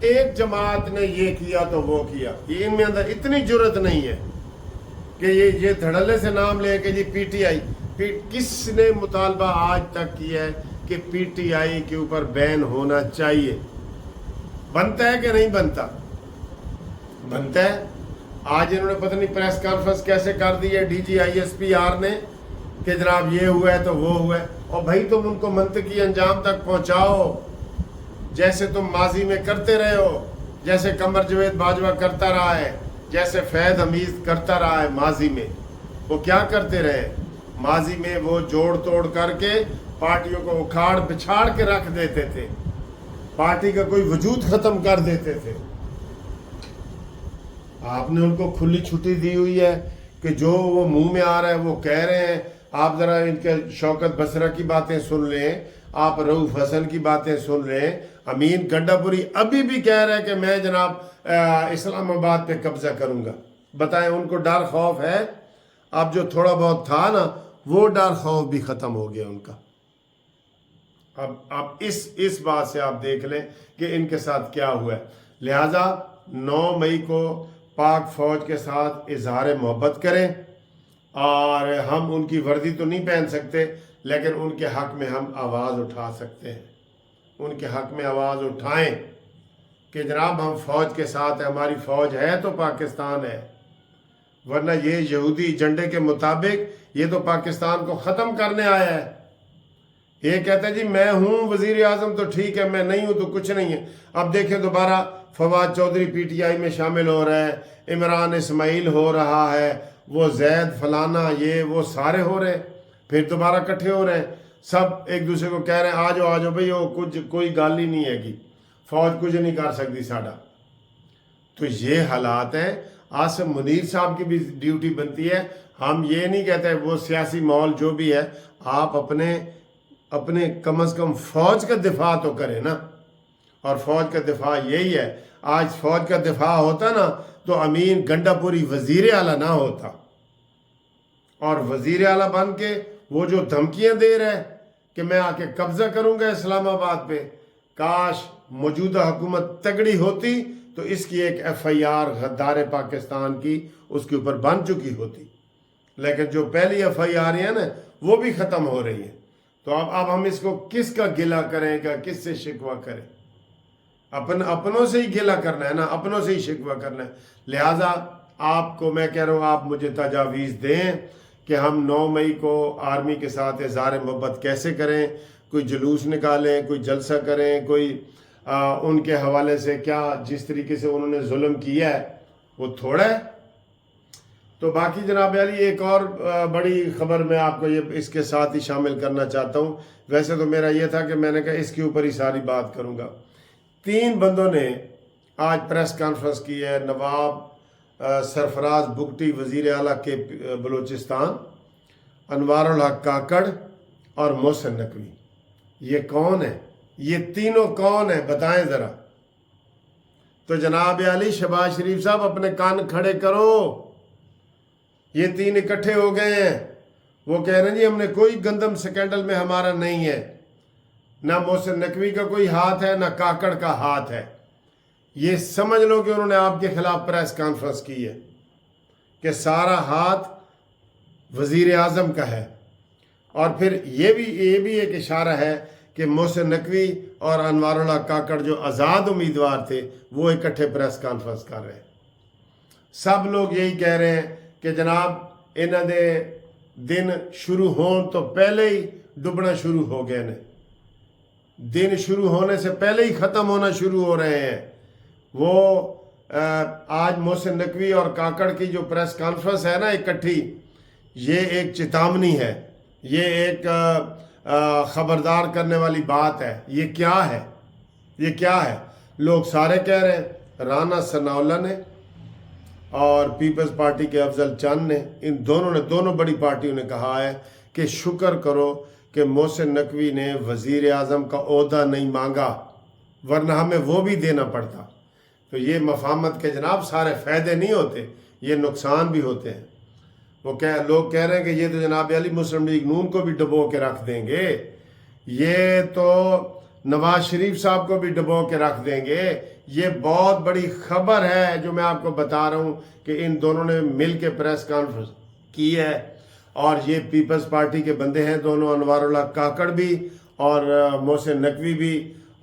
ایک جماعت نے یہ کیا تو وہ کیا. یہ ان میں اندر اتنی جرت نہیں ہے کہ یہ دھڑلے سے نام لے کہ جی پی ٹی آئی. کس نے مطالبہ آج تک کیا ہے کہ پی ٹی آئی کے اوپر بین ہونا چاہیے؟ بنتا ہے کہ نہیں بنتا؟ بنتا ہے. آج انہوں نے پتہ نہیں پریس کانفرنس کیسے کر دی ہے D G I S P R نے کہ جناب یہ ہوا ہے تو وہ ہوا ہے. اور بھائی تم ان کو منطقی انجام تک پہنچاؤ جیسے تم ماضی میں کرتے رہے ہو، جیسے قمر جاوید باجوہ کرتا رہا ہے، جیسے فیض حمید کرتا رہا ہے. ماضی میں وہ کیا کرتے رہے؟ ماضی میں وہ جوڑ توڑ کر کے پارٹیوں کو اکھاڑ بچھاڑ کے رکھ دیتے تھے، پارٹی کا کوئی وجود ختم کر دیتے تھے. آپ نے ان کو کھلی چھٹی دی ہوئی ہے کہ جو وہ منہ میں آ رہا ہے وہ کہہ رہے ہیں. آپ ذرا ان کے شوکت بصرہ کی باتیں سن لیں، آپ رؤوف حسن کی باتیں سن لیں. امین گنڈا پوری ابھی بھی کہہ رہے ہیں کہ میں جناب اسلام آباد پہ قبضہ کروں گا. بتائیں ان کو ڈر خوف ہے؟ اب جو تھوڑا بہت تھا نا وہ ڈر خوف بھی ختم ہو گیا ان کا. اب اس بات سے آپ دیکھ لیں کہ ان کے ساتھ کیا ہوا ہے. لہٰذا 9 مئی کو پاک فوج کے ساتھ اظہار محبت کریں، اور ہم ان کی وردی تو نہیں پہن سکتے لیکن ان کے حق میں ہم آواز اٹھا سکتے ہیں. ان کے حق میں آواز اٹھائیں کہ جناب ہم فوج کے ساتھ ہیں، ہماری فوج ہے تو پاکستان ہے، ورنہ یہ یہودی ایجنڈے کے مطابق یہ تو پاکستان کو ختم کرنے آیا ہے. یہ کہتا ہے جی میں ہوں وزیر اعظم تو ٹھیک ہے، میں نہیں ہوں تو کچھ نہیں ہے. اب دیکھیں دوبارہ Fawad Chaudhry P T I میں شامل ہو رہا ہے، عمران اسماعیل ہو رہا ہے، وہ زید فلانا یہ وہ سارے ہو رہے ہیں، پھر دوبارہ کٹھے ہو رہے ہیں. سب ایک دوسرے کو کہہ رہے ہیں آ جاؤ بھئی وہ کوئی گال ہی نہیں ہے گی، فوج کچھ نہیں کر سکتی ساڈا. تو یہ حالات ہیں. عاصم منیر صاحب کی بھی ڈیوٹی بنتی ہے. ہم یہ نہیں کہتے وہ سیاسی ماحول جو بھی ہے، آپ اپنے کم از کم فوج کا دفاع تو کریں نا. اور فوج کا دفاع یہی ہے. آج فوج کا دفاع ہوتا نا تو امین گنڈا پوری وزیر اعلیٰ نہ ہوتا. اور وزیر اعلیٰ بن کے وہ جو دھمکیاں دے رہے کہ میں آ کے قبضہ کروں گا اسلام آباد پہ، کاش موجودہ حکومت تگڑی ہوتی تو اس کی ایک ایف آئی آر غدار پاکستان کی اس کے اوپر بن چکی ہوتی. لیکن جو پہلی ایف آئی آر ہیں نا وہ بھی ختم ہو رہی ہیں. تو اب ہم اس کو کس کا گلہ کریں گا، کس سے شکوہ کریں؟ اپنوں سے ہی گلہ کرنا ہے نا، اپنوں سے ہی شکوہ کرنا ہے. لہٰذا آپ کو میں کہہ رہا ہوں آپ مجھے تجاویز دیں کہ ہم 9 مئی کو آرمی کے ساتھ اظہار محبت کیسے کریں. کوئی جلوس نکالیں، کوئی جلسہ کریں، کوئی ان کے حوالے سے کیا جس طریقے سے انہوں نے ظلم کیا ہے وہ تھوڑا ہے. تو باقی جناب علی ایک اور بڑی خبر میں آپ کو یہ اس کے ساتھ ہی شامل کرنا چاہتا ہوں. ویسے تو میرا یہ تھا کہ میں نے کہا اس کے اوپر ہی ساری بات کروں گا. 3 بندوں نے آج پریس کانفرنس کی ہے. نواب سرفراز بگٹی وزیر اعلیٰ کے بلوچستان، انوار الحق کاکڑ اور محسن نقوی. یہ کون ہے؟ یہ تینوں کون ہیں بتائیں ذرا. تو جناب علی شہباز شریف صاحب اپنے کان کھڑے کرو. یہ 3 اکٹھے ہو گئے ہیں. وہ کہہ رہے ہیں جی ہم نے کوئی گندم سکینڈل میں ہمارا نہیں ہے، نہ محسن نقوی کا کوئی ہاتھ ہے نہ کاکڑ کا ہاتھ ہے. یہ سمجھ لو کہ انہوں نے آپ کے خلاف پریس کانفرنس کی ہے کہ سارا ہاتھ وزیر اعظم کا ہے. اور پھر یہ بھی ایک اشارہ ہے کہ محسن نقوی اور انوار اللہ کاکڑ جو آزاد امیدوار تھے وہ اکٹھے پریس کانفرنس کر رہے ہیں. سب لوگ یہی کہہ رہے ہیں کہ جناب انہاں دے دن شروع ہون تو پہلے ہی ڈبنا شروع ہو گئے نے. دن شروع ہونے سے پہلے ہی ختم ہونا شروع ہو رہے ہیں. وہ آج محسن نقوی اور کاکڑ کی جو پریس کانفرنس ہے نا اکٹھی، یہ ایک چتاونی ہے، یہ ایک خبردار کرنے والی بات ہے. یہ کیا ہے؟ یہ کیا ہے؟ لوگ سارے کہہ رہے ہیں، رانا ثناءاللہ نے اور پیپلز پارٹی کے افضل چند نے، ان دونوں بڑی پارٹیوں نے کہا ہے کہ شکر کرو کہ محسن نقوی نے وزیر اعظم کا عہدہ نہیں مانگا، ورنہ ہمیں وہ بھی دینا پڑتا. تو یہ مفاہمت کے جناب سارے فائدے نہیں ہوتے، یہ نقصان بھی ہوتے ہیں. لوگ کہہ رہے ہیں کہ یہ تو جناب علی مسلم لیگ نون کو بھی ڈبو کے رکھ دیں گے، یہ تو نواز شریف صاحب کو بھی ڈبو کے رکھ دیں گے، یہ بہت بڑی خبر ہے جو میں آپ کو بتا رہا ہوں کہ ان دونوں نے مل کے پریس کانفرنس کی ہے، اور یہ پیپلز پارٹی کے بندے ہیں دونوں، انوار اللہ کاکڑ بھی اور محسن نقوی بھی،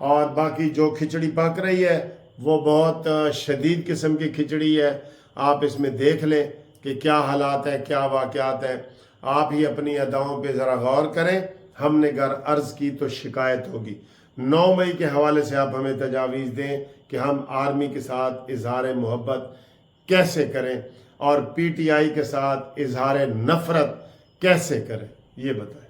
اور باقی جو کھچڑی پک رہی ہے وہ بہت شدید قسم کی کھچڑی ہے۔ آپ اس میں دیکھ لیں کہ کیا حالات ہیں، کیا واقعات ہیں، آپ ہی اپنی اداؤں پہ ذرا غور کریں۔ ہم نے اگر عرض کی تو شکایت ہوگی۔ 9 مئی کے حوالے سے آپ ہمیں تجاویز دیں کہ ہم آرمی کے ساتھ اظہار محبت کیسے کریں اور پی ٹی آئی کے ساتھ اظہار نفرت کیسے کریں، یہ بتائیں۔